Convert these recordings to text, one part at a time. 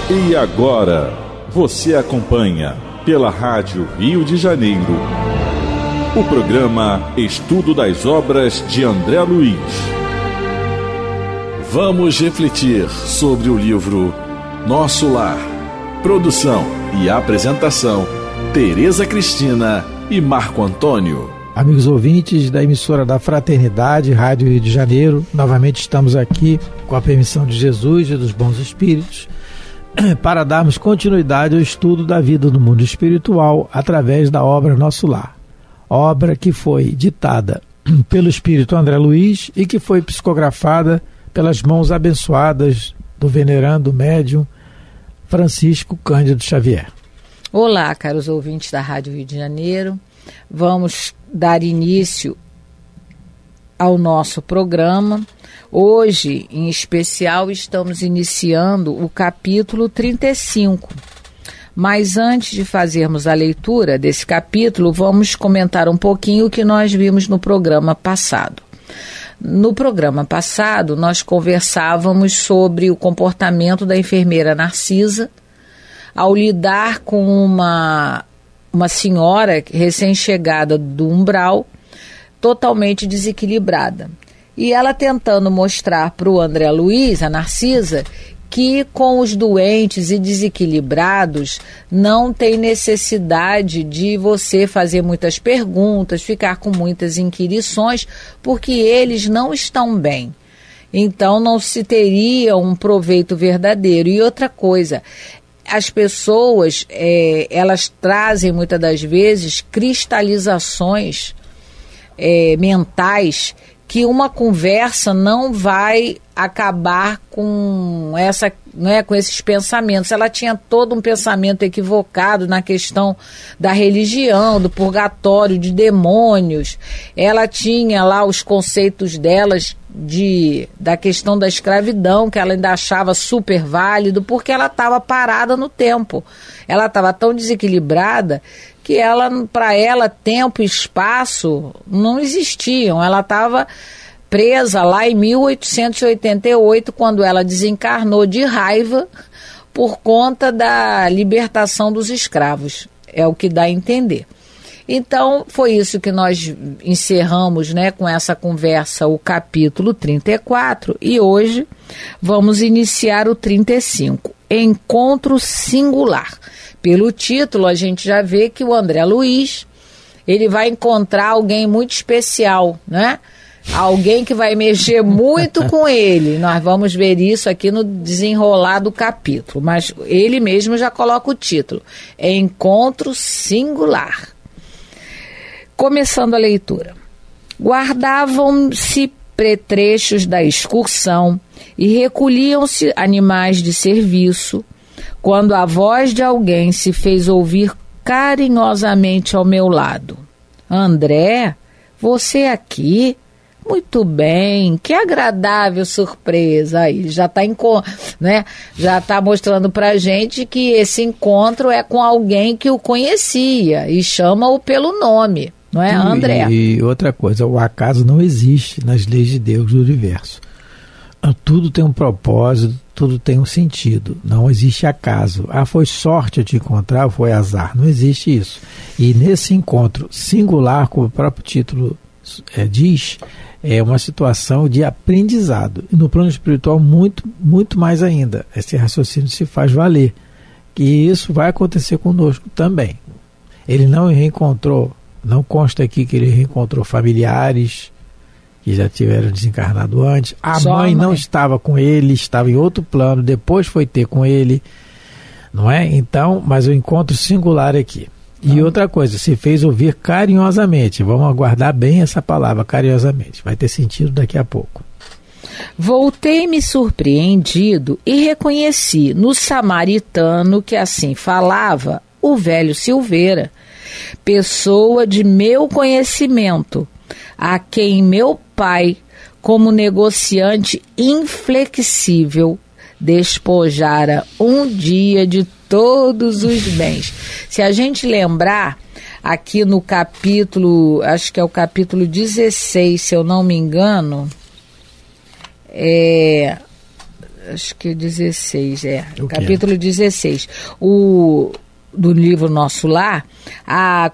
E agora, você acompanha pela Rádio Rio de Janeiro o programa Estudo das Obras de André Luiz. Vamos refletir sobre o livro Nosso Lar. Produção e apresentação, Tereza Cristina e Marco Antônio. Amigos ouvintes da emissora da Fraternidade, Rádio Rio de Janeiro, novamente estamos aqui com a permissão de Jesus e dos bons espíritos para darmos continuidade ao estudo da vida do mundo espiritual através da obra Nosso Lar. Obra que foi ditada pelo espírito André Luiz e que foi psicografada pelas mãos abençoadas do venerando médium Francisco Cândido Xavier. Olá, caros ouvintes da Rádio Rio de Janeiro. Vamos dar início ao nosso programa. Hoje, em especial, estamos iniciando o capítulo 35. Mas antes de fazermos a leitura desse capítulo, vamos comentar um pouquinho o que nós vimos no programa passado. No programa passado, nós conversávamos sobre o comportamento da enfermeira Narcisa ao lidar com uma senhora recém-chegada do umbral, totalmente desequilibrada. E ela tentando mostrar para o André Luiz, a Narcisa, que com os doentes e desequilibrados não tem necessidade de você fazer muitas perguntas, ficar com muitas inquirições, porque eles não estão bem. Então não se teria um proveito verdadeiro. E outra coisa, as pessoas, elas trazem muitas das vezes cristalizações mentais que uma conversa não vai acabar com com esses pensamentos. Ela tinha todo um pensamento equivocado na questão da religião, do purgatório, de demônios. Ela tinha lá os conceitos delas da questão da escravidão, que ela ainda achava super válido, porque ela estava parada no tempo. Ela estava tão desequilibrada que para ela, tempo e espaço não existiam. Ela estava presa lá em 1888, quando ela desencarnou de raiva por conta da libertação dos escravos. É o que dá a entender. Então, foi isso que nós encerramos, com essa conversa, o capítulo 34, e hoje vamos iniciar o 35, Encontro Singular. Pelo título, a gente já vê que o André Luiz, ele vai encontrar alguém muito especial, Alguém que vai mexer muito com ele. Nós vamos ver isso aqui no desenrolar do capítulo, mas ele mesmo já coloca o título, Encontro Singular. Começando a leitura. Guardavam-se petrechos da excursão e recolhiam-se animais de serviço, quando a voz de alguém se fez ouvir carinhosamente ao meu lado. André, você aqui? Muito bem, que agradável surpresa. Aí já está já tá mostrando pra gente que esse encontro é com alguém que o conhecia e chama-o pelo nome, não é, André? E outra coisa, o acaso não existe nas leis de Deus do universo. Tudo tem um propósito, tudo tem um sentido. Não existe acaso. Foi sorte eu te encontrar, foi azar. Não existe isso. E nesse encontro singular, como o próprio título diz, é uma situação de aprendizado. E no plano espiritual, muito, muito mais ainda. Esse raciocínio se faz valer. Que isso vai acontecer conosco também. Ele não reencontrou, não consta aqui que ele reencontrou familiares que já tiveram desencarnado antes. A mãe não estava com ele, estava em outro plano, depois foi ter com ele, não é? Então, mas o encontro singular aqui. E outra coisa, se fez ouvir carinhosamente. Vamos aguardar bem essa palavra, carinhosamente. Vai ter sentido daqui a pouco. Voltei-me surpreendido e reconheci no samaritano que assim falava o velho Silveira, pessoa de meu conhecimento, a quem meu pai, como negociante inflexível, despojara um dia de todos os bens. Se a gente lembrar, aqui no capítulo, acho que é o capítulo 16, se eu não me engano, acho que 16, capítulo 16. Do livro Nosso Lar,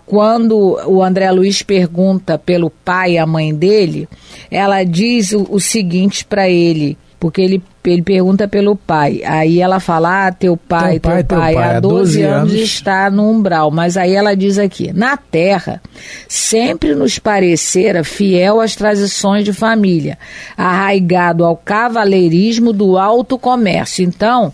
quando o André Luiz pergunta pelo pai e a mãe dele, ela diz o seguinte para ele, porque ele pergunta pelo pai, aí ela fala, teu pai há 12 anos está no umbral, mas aí ela diz aqui, na terra sempre nos parecera fiel às tradições de família, arraigado ao cavaleirismo do alto comércio. Então,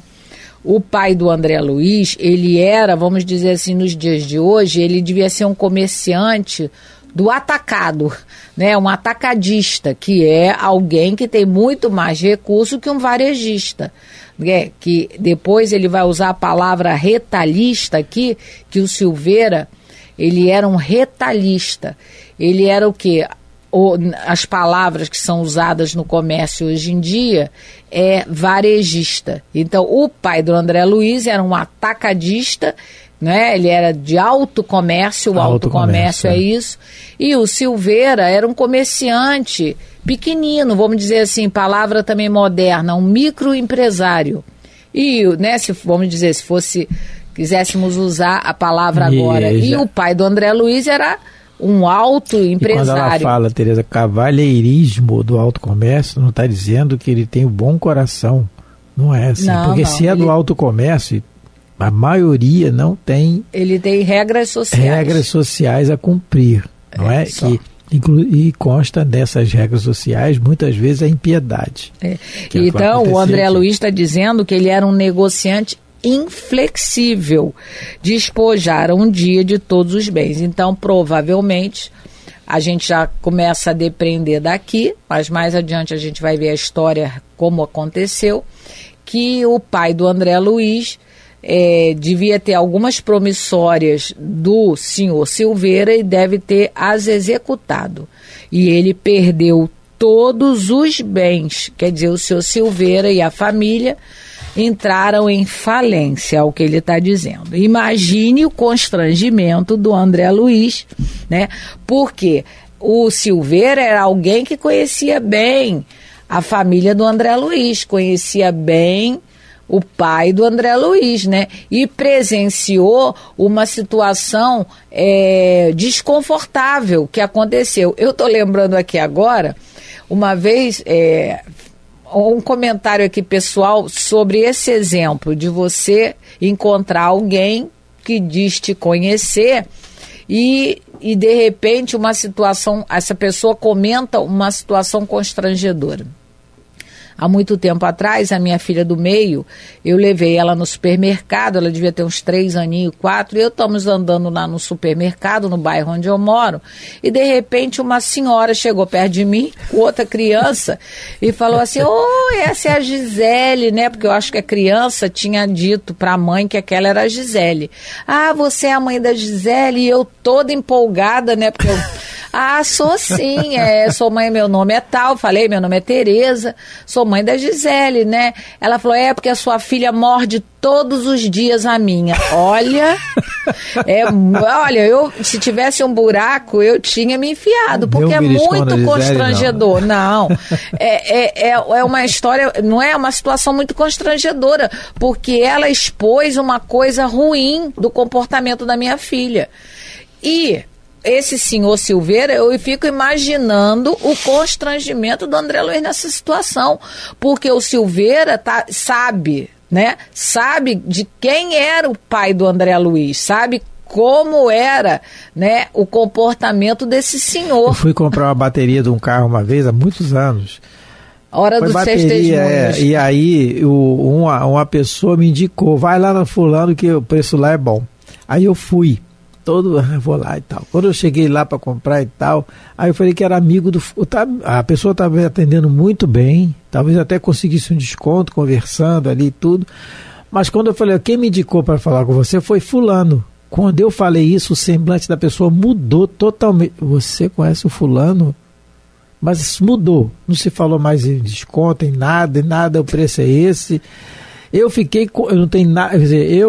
o pai do André Luiz, ele era, vamos dizer assim, nos dias de hoje, ele devia ser um comerciante do atacado, né? Um atacadista, que é alguém que tem muito mais recurso que um varejista, né? Que depois ele vai usar a palavra retalhista aqui, que o Silveira, ele era um retalhista. Ele era o quê? As palavras que são usadas no comércio hoje em dia é varejista. Então, o pai do André Luiz era um atacadista, né? Ele era de alto comércio, o alto comércio é isso. E o Silveira era um comerciante pequenino, vamos dizer assim, palavra também moderna, um microempresário. E, né, quiséssemos usar a palavra agora. E o pai do André Luiz era um alto empresário. E quando ela fala, Tereza, cavalheirismo do alto comércio, não está dizendo que ele tem um bom coração. Não é assim. Porque se é do alto comércio, a maioria não tem... Ele tem regras sociais. Regras sociais a cumprir. Não é? E consta dessas regras sociais, muitas vezes, a impiedade. Então, o André Luiz está dizendo que ele era um negociante inflexível, despojar um dia de todos os bens. Então, provavelmente, a gente já começa a depreender daqui, mas mais adiante a gente vai ver a história como aconteceu, que o pai do André Luiz devia ter algumas promissórias do senhor Silveira e deve ter as executado. E ele perdeu todos os bens, quer dizer, o senhor Silveira e a família entraram em falência, é o que ele está dizendo. Imagine o constrangimento do André Luiz, né? Porque o Silveira era alguém que conhecia bem a família do André Luiz, conhecia bem o pai do André Luiz, né? E presenciou uma situação desconfortável que aconteceu. Eu estou lembrando aqui agora, uma vez... um comentário aqui pessoal sobre esse exemplo de você encontrar alguém que diz te conhecer e de repente uma situação, essa pessoa comenta uma situação constrangedora. Há muito tempo atrás, a minha filha do meio, eu levei ela no supermercado, ela devia ter uns 3 aninhos, 4, e eu estamos andando lá no supermercado, no bairro onde eu moro, e de repente uma senhora chegou perto de mim, outra criança, e falou assim, essa é a Gisele, né? Porque eu acho que a criança tinha dito para a mãe que aquela era a Gisele. Você é a mãe da Gisele? E eu toda empolgada, né? Porque eu... sou sim, sou mãe, meu nome é tal, falei, meu nome é Tereza, sou mãe da Gisele, né? Ela falou, porque a sua filha morde todos os dias a minha. Olha, se tivesse um buraco, eu tinha me enfiado, porque é muito constrangedor. Não, é uma história, não é uma situação muito constrangedora, porque ela expôs uma coisa ruim do comportamento da minha filha. E esse senhor Silveira, eu fico imaginando o constrangimento do André Luiz nessa situação, porque o Silveira sabe, né? Sabe de quem era o pai do André Luiz, sabe como era, né, o comportamento desse senhor. Eu fui comprar uma bateria de um carro uma vez, há muitos anos. Hora dos testemunhos. E aí uma pessoa me indicou, vai lá no fulano que o preço lá é bom. Aí eu fui. Vou lá e tal. Quando eu cheguei lá para comprar e tal, aí eu falei que era amigo a pessoa estava me atendendo muito bem, talvez até conseguisse um desconto, conversando ali e tudo, mas quando eu falei, quem me indicou para falar com você foi fulano. Quando eu falei isso, o semblante da pessoa mudou totalmente. Você conhece o fulano? Mas mudou, não se falou mais em desconto, em nada, o preço é esse. Eu não tenho nada, quer dizer,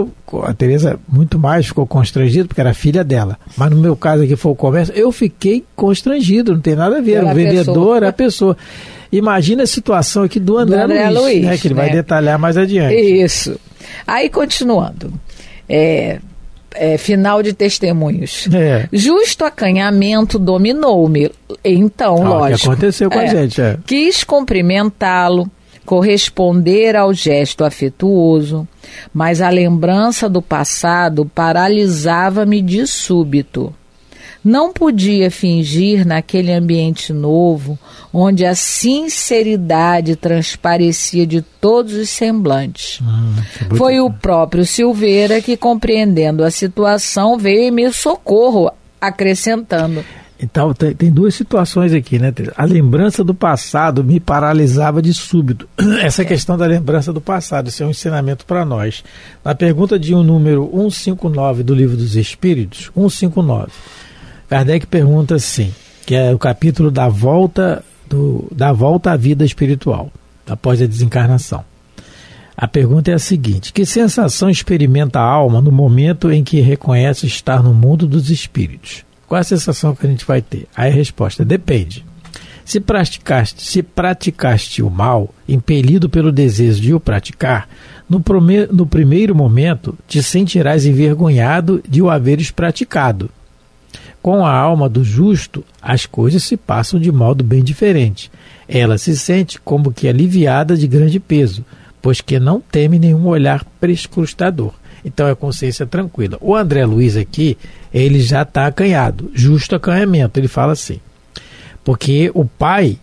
a Tereza muito mais ficou constrangida, porque era filha dela, mas no meu caso aqui foi o comércio, eu fiquei constrangido, não tem nada a ver, o vendedor, a pessoa. Imagina a situação aqui do André Luiz, né, que ele vai detalhar mais adiante. Isso. Aí, continuando. Final de testemunhos. Justo acanhamento dominou-me. Então, lógico. O que aconteceu com a gente. Quis cumprimentá-lo, corresponder ao gesto afetuoso, mas a lembrança do passado paralisava-me de súbito. Não podia fingir naquele ambiente novo, onde a sinceridade transparecia de todos os semblantes. Foi o próprio Silveira que, compreendendo a situação, veio em meu socorro, acrescentando. Então, tem duas situações aqui, né? A lembrança do passado me paralisava de súbito. Essa questão da lembrança do passado, isso é um ensinamento para nós. Na pergunta de número 159 do Livro dos Espíritos, 159, Kardec pergunta assim, que é o capítulo da volta à vida espiritual, após a desencarnação. A pergunta é a seguinte: que sensação experimenta a alma no momento em que reconhece estar no mundo dos espíritos? Qual é a sensação que a gente vai ter? Aí a resposta: depende. Se praticaste o mal, impelido pelo desejo de o praticar, no primeiro momento te sentirás envergonhado de o haveres praticado. Com a alma do justo, as coisas se passam de modo bem diferente. Ela se sente como que aliviada de grande peso, pois que não teme nenhum olhar prescrutador. Então é consciência tranquila. O André Luiz aqui, ele já está acanhado, justo acanhamento. Ele fala assim, porque o pai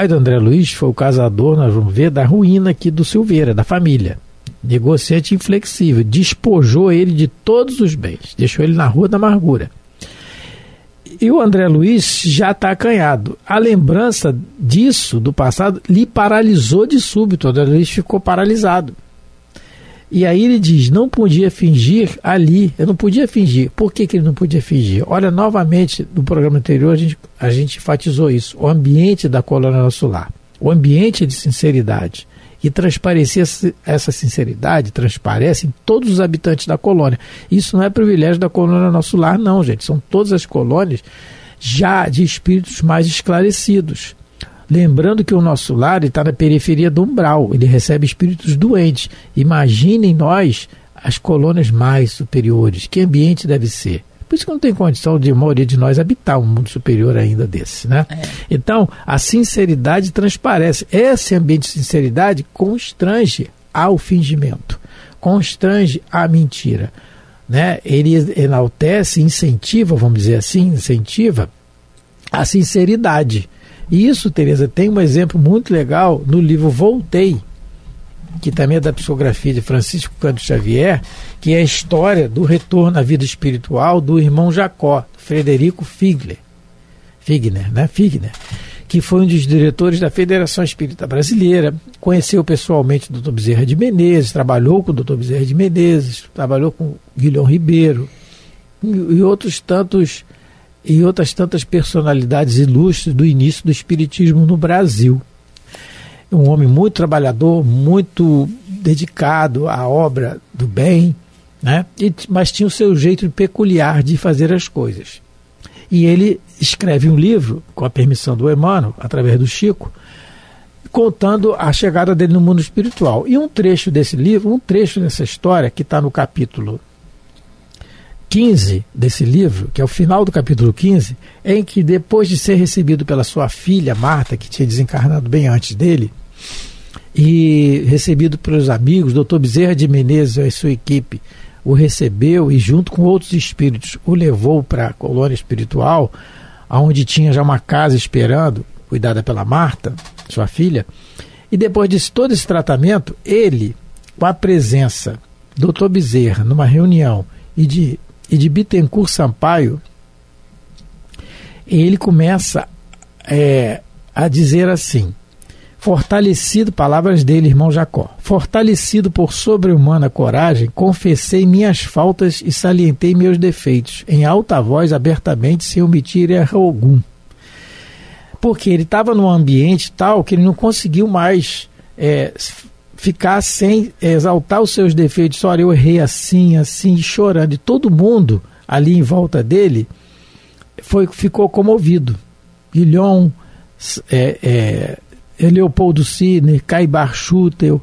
do André Luiz foi o causador, nós vamos ver, da ruína aqui do Silveira, da família. Negociante inflexível, despojou ele de todos os bens, deixou ele na rua da amargura. E o André Luiz já está acanhado. A lembrança disso, do passado, lhe paralisou de súbito. O André Luiz ficou paralisado. E aí ele diz, não podia fingir ali. Eu não podia fingir. Por que ele não podia fingir? Olha, novamente, no programa anterior a gente enfatizou isso. O ambiente da colônia Nosso Lar. O ambiente de sinceridade. E transparecia essa sinceridade, transparece em todos os habitantes da colônia. Isso não é privilégio da colônia Nosso Lar, não, gente. São todas as colônias já de espíritos mais esclarecidos. Lembrando que o Nosso Lar está na periferia do umbral, ele recebe espíritos doentes. Imaginem nós as colônias mais superiores. Que ambiente deve ser? Por isso que não tem condição de a maioria de nós habitar um mundo superior ainda desse, né? Então, a sinceridade transparece. Esse ambiente de sinceridade constrange ao fingimento, constrange à mentira, né? Ele enaltece, incentiva, vamos dizer assim, incentiva a sinceridade. E isso, Tereza, tem um exemplo muito legal no livro Voltei, que também é da psicografia de Francisco Cândido Xavier, que é a história do retorno à vida espiritual do irmão Jacó, Frederico Figner, que foi um dos diretores da Federação Espírita Brasileira, conheceu pessoalmente o Dr. Bezerra de Menezes, trabalhou com o Dr. Bezerra de Menezes, trabalhou com Guilherme Ribeiro e outras tantas personalidades ilustres do início do espiritismo no Brasil. Um homem muito trabalhador, muito dedicado à obra do bem, né? Mas tinha o seu jeito peculiar de fazer as coisas. E ele escreve um livro, com a permissão do Emmanuel, através do Chico, contando a chegada dele no mundo espiritual. E um trecho desse livro, um trecho dessa história, que está no capítulo 15 desse livro, que é o final do capítulo 15, é em que, depois de ser recebido pela sua filha Marta, que tinha desencarnado bem antes dele, e recebido pelos amigos, Dr. Bezerra de Menezes e sua equipe o recebeu e, junto com outros espíritos, o levou para a colônia espiritual, onde tinha já uma casa esperando, cuidada pela Marta, sua filha. E depois de todo esse tratamento, ele, com a presença do Dr. Bezerra numa reunião e de Bittencourt Sampaio, ele começa a dizer assim, fortalecido, palavras dele, irmão Jacó, fortalecido por sobre-humana coragem, confessei minhas faltas e salientei meus defeitos, em alta voz, abertamente, sem omitir erro algum. Porque ele estava num ambiente tal que ele não conseguiu mais ficar sem exaltar os seus defeitos. Olha, eu errei assim, chorando. E todo mundo ali em volta dele ficou comovido. Guilhom, Leopoldo Sidney, Caibar Schutel,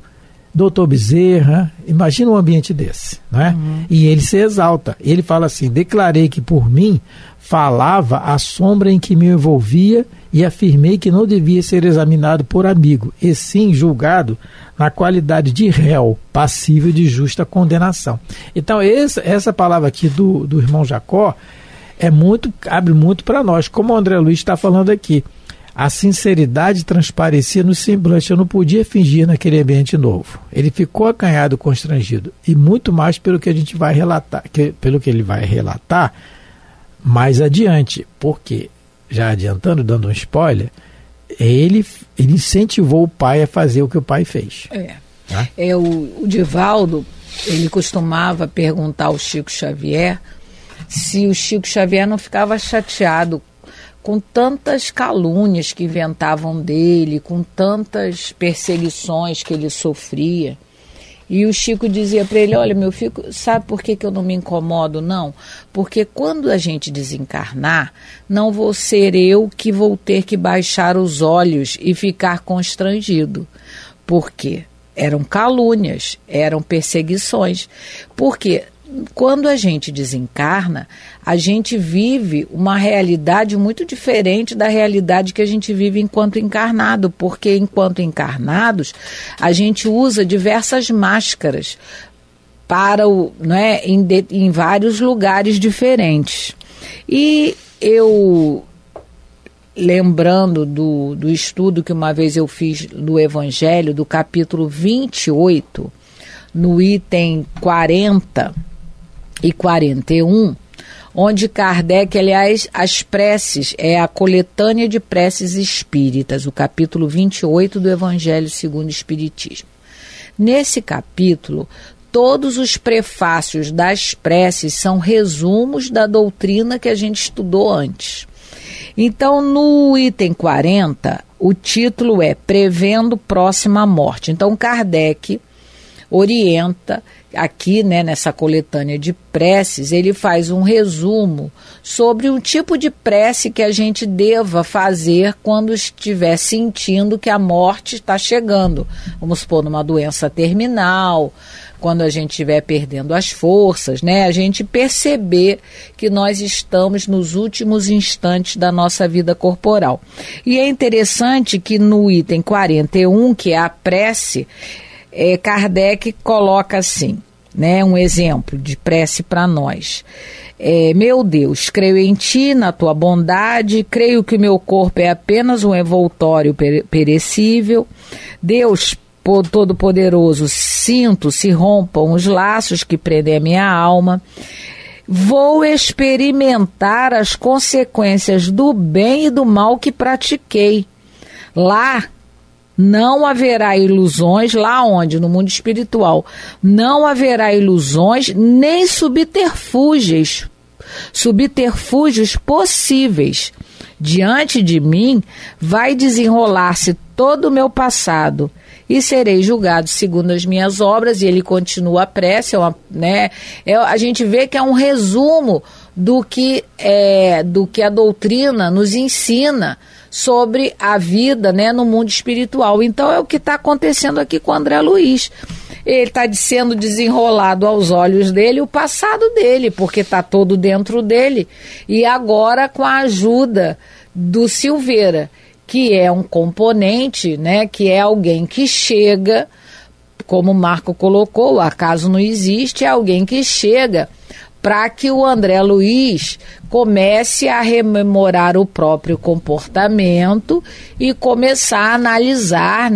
Dr. Bezerra. Imagina um ambiente desse, não é? E ele se exalta. Ele fala assim: declarei que por mim falava a sombra em que me envolvia e afirmei que não devia ser examinado por amigo, e sim julgado na qualidade de réu, passível de justa condenação. Então essa palavra aqui do irmão Jacó abre muito para nós, como o André Luiz está falando aqui. A sinceridade transparecia no semblante, eu não podia fingir naquele ambiente novo. Ele ficou acanhado, constrangido, e muito mais pelo que a gente vai relatar, pelo que ele vai relatar mais adiante, porque, já adiantando, dando um spoiler, ele incentivou o pai a fazer o que o pai fez. O Divaldo, ele costumava perguntar ao Chico Xavier se o Chico Xavier não ficava chateado com tantas calúnias que inventavam dele, com tantas perseguições que ele sofria. E o Chico dizia para ele: olha, meu filho, sabe por que eu não me incomodo, não? Porque quando a gente desencarnar, não vou ser eu que vou ter que baixar os olhos e ficar constrangido. Por quê? Eram calúnias, eram perseguições. Porque quando a gente desencarna, a gente vive uma realidade muito diferente da realidade que a gente vive enquanto encarnado, porque enquanto encarnados, a gente usa diversas máscaras para em vários lugares diferentes. E eu, lembrando do estudo que uma vez eu fiz do Evangelho, do capítulo 28, no item 40 e 41, onde Kardec, aliás, as preces, é a coletânea de preces espíritas, o capítulo 28 do Evangelho segundo o Espiritismo. Nesse capítulo, todos os prefácios das preces são resumos da doutrina que a gente estudou antes. Então, no item 40, o título é Prevendo Próxima Morte. Então, Kardec orienta aqui, nessa coletânea de preces, ele faz um resumo sobre um tipo de prece que a gente deva fazer quando estiver sentindo que a morte está chegando. Vamos supor, numa doença terminal, quando a gente estiver perdendo as forças, a gente perceber que nós estamos nos últimos instantes da nossa vida corporal. E é interessante que no item 41, que é a prece, Kardec coloca assim, um exemplo de prece para nós. Meu Deus, creio em ti, na tua bondade, creio que o meu corpo é apenas um envoltório perecível. Deus Todo-Poderoso, sinto se rompam os laços que prendem a minha alma. Vou experimentar as consequências do bem e do mal que pratiquei. Lá não haverá ilusões, lá onde? No mundo espiritual. Não haverá ilusões nem subterfúgios possíveis. Diante de mim vai desenrolar-se todo o meu passado e serei julgado segundo as minhas obras. E ele continua a prece, a gente vê que é um resumo do que a doutrina nos ensina sobre a vida, no mundo espiritual. Então é o que está acontecendo aqui com o André Luiz. Ele está sendo desenrolado aos olhos dele o passado dele, porque está todo dentro dele. E agora, com a ajuda do Silveira, que é um componente, que é alguém que chega, como o Marco colocou, o acaso não existe, é alguém que chega para que o André Luiz comece a rememorar o próprio comportamento e começar a analisar,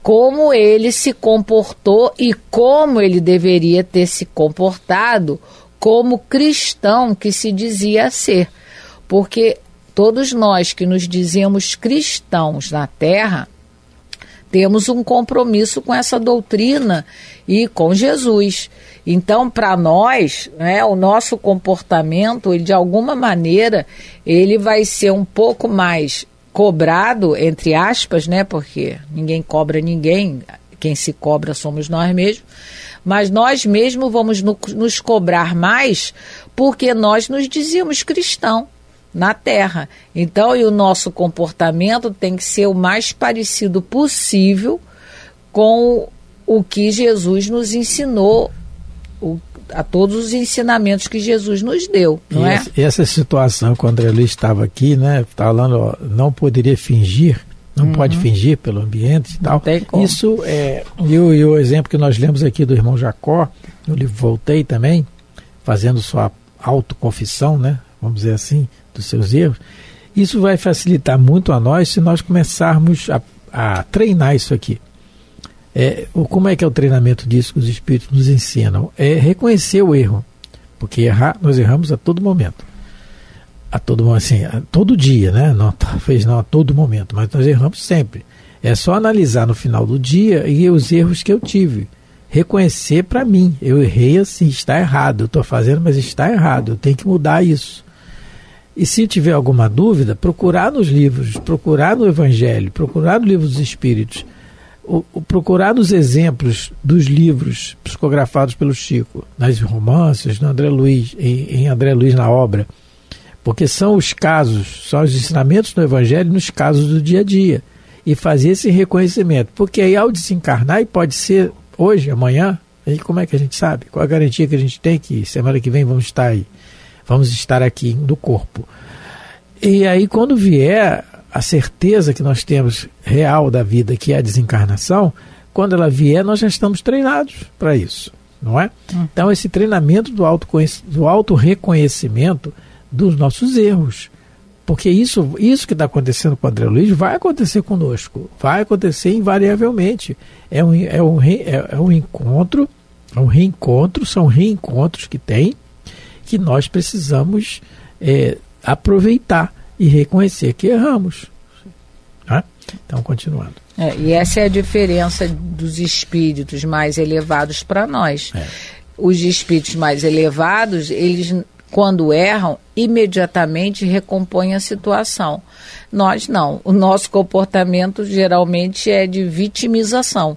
como ele se comportou e como ele deveria ter se comportado como cristão que se dizia ser. Porque todos nós que nos dizemos cristãos na Terra, temos um compromisso com essa doutrina e com Jesus. Então, para nós, o nosso comportamento, ele, de alguma maneira, ele vai ser um pouco mais cobrado, entre aspas, porque ninguém cobra ninguém, quem se cobra somos nós mesmos, mas nós mesmos vamos nos cobrar mais porque nós nos dizíamos cristão. na Terra. Então, e o nosso comportamento tem que ser o mais parecido possível com o que Jesus nos ensinou, a todos os ensinamentos que Jesus nos deu, não é? Essa situação, quando o André Luiz estava aqui, né, falando, não poderia fingir, não pode fingir pelo ambiente e tal. Isso é, e o exemplo que nós lemos aqui do irmão Jacó, no livro Voltei também, fazendo sua autoconfissão, né, vamos dizer assim, dos seus erros, isso vai facilitar muito a nós se nós começarmos a treinar isso aqui. Como é que é o treinamento disso que os Espíritos nos ensinam? É reconhecer o erro, porque nós erramos a todo momento. Todo dia, né? Não, talvez não a todo momento, mas nós erramos sempre. É só analisar no final do dia e os erros que eu tive. Reconhecer para mim, eu errei assim, está errado, eu estou fazendo, mas está errado, eu tenho que mudar isso. E se tiver alguma dúvida, procurar nos livros, procurar no Evangelho, procurar no Livro dos Espíritos, procurar nos exemplos dos livros psicografados pelo Chico, nas romances, no André Luiz, em André Luiz na obra, porque são os casos, são os ensinamentos do Evangelho nos casos do dia a dia, e fazer esse reconhecimento, porque aí ao desencarnar, e pode ser hoje, amanhã, aí como é que a gente sabe? Qual a garantia que a gente tem que semana que vem vamos estar aqui no corpo? E aí quando vier a certeza que nós temos real da vida, que é a desencarnação, quando ela vier, nós já estamos treinados para isso, não é? Então, esse treinamento do auto-reconhecimento dos nossos erros, porque isso que está acontecendo com o André Luiz vai acontecer conosco, vai acontecer invariavelmente. É um encontro, são reencontros que nós precisamos aproveitar e reconhecer que erramos. Né? Então, continuando. E essa é a diferença dos espíritos mais elevados para nós. Os espíritos mais elevados, eles, quando erram, imediatamente recompõem a situação. Nós não. O nosso comportamento geralmente é de vitimização.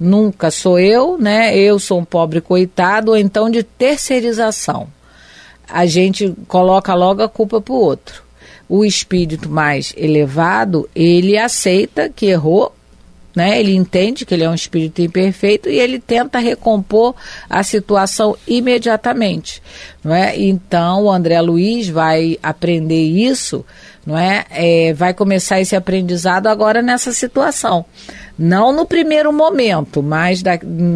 Nunca sou eu, né? Eu sou um pobre coitado, ou então de terceirização. A gente coloca logo a culpa para o outro. O espírito mais elevado, ele aceita que errou, né? Ele entende que ele é um espírito imperfeito e ele tenta recompor a situação imediatamente, não é? Então, o André Luiz vai aprender isso, não é? Vai começar esse aprendizado agora nessa situação. Não no primeiro momento, mas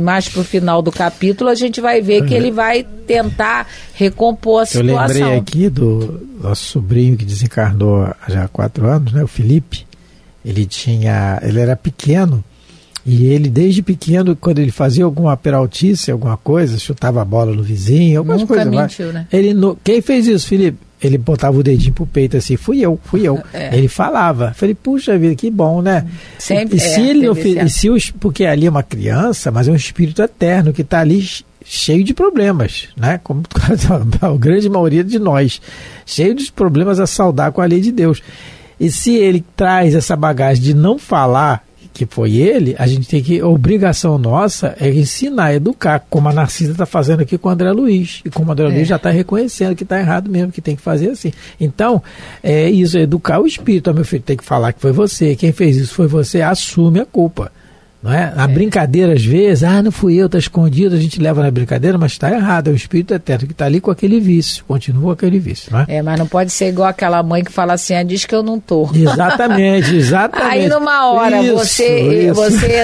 mais para o final do capítulo a gente vai ver que ele vai tentar recompor a situação. Eu lembrei aqui do nosso sobrinho que desencarnou já há 4 anos, né, o Felipe. Ele era pequeno e ele desde pequeno, quando ele fazia alguma peraltice, alguma coisa, chutava a bola no vizinho, algumas coisas. Nunca mentiu, né? Quem fez isso, Felipe? Ele botava o dedinho pro peito assim, fui eu. Ele falava. Falei, puxa vida, que bom, né? Sempre. Porque ali é uma criança, mas é um espírito eterno que está ali cheio de problemas, né? Como a grande maioria de nós, cheio de problemas a saldar com a lei de Deus. E se ele traz essa bagagem de não falar que foi ele, a gente tem que, a obrigação nossa é ensinar, educar, como a Narcisa está fazendo aqui com o André Luiz, e como o André Luiz já está reconhecendo que está errado mesmo, que tem que fazer assim. Então, isso é educar o espírito. Meu filho, tem que falar que foi você, quem fez isso foi você, assume a culpa. Não é? A brincadeira, às vezes, não fui eu, está escondido, a gente leva na brincadeira, mas está errado, é o espírito eterno que está ali com aquele vício, continua com aquele vício, não é? Mas não pode ser igual aquela mãe que fala assim, diz que eu não estou. Exatamente. Aí numa hora você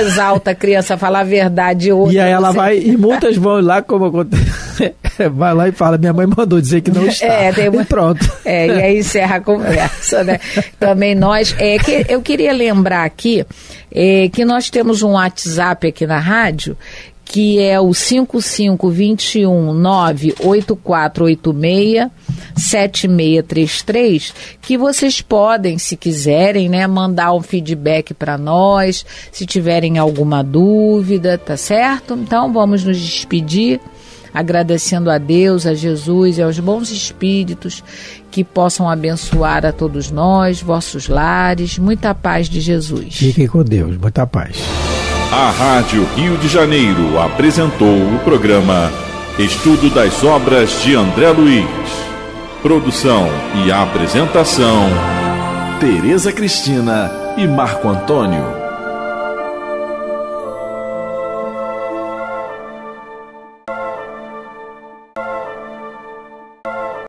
exalta a criança, fala a verdade, outra. E aí ela vai, e muitas vão lá, como acontece, vai lá e fala, minha mãe mandou dizer que não está, e pronto. E aí encerra a conversa, né? Também nós, eu queria lembrar aqui, que nós temos um WhatsApp aqui na rádio, que é o 5521984867633, que vocês podem, se quiserem, né, mandar um feedback para nós, se tiverem alguma dúvida, tá certo? Então vamos nos despedir, agradecendo a Deus, a Jesus e aos bons espíritos que possam abençoar a todos nós, vossos lares, muita paz de Jesus. Fiquem com Deus, muita paz. A Rádio Rio de Janeiro apresentou o programa Estudo das Obras de André Luiz. Produção e apresentação: Tereza Cristina e Marco Antônio.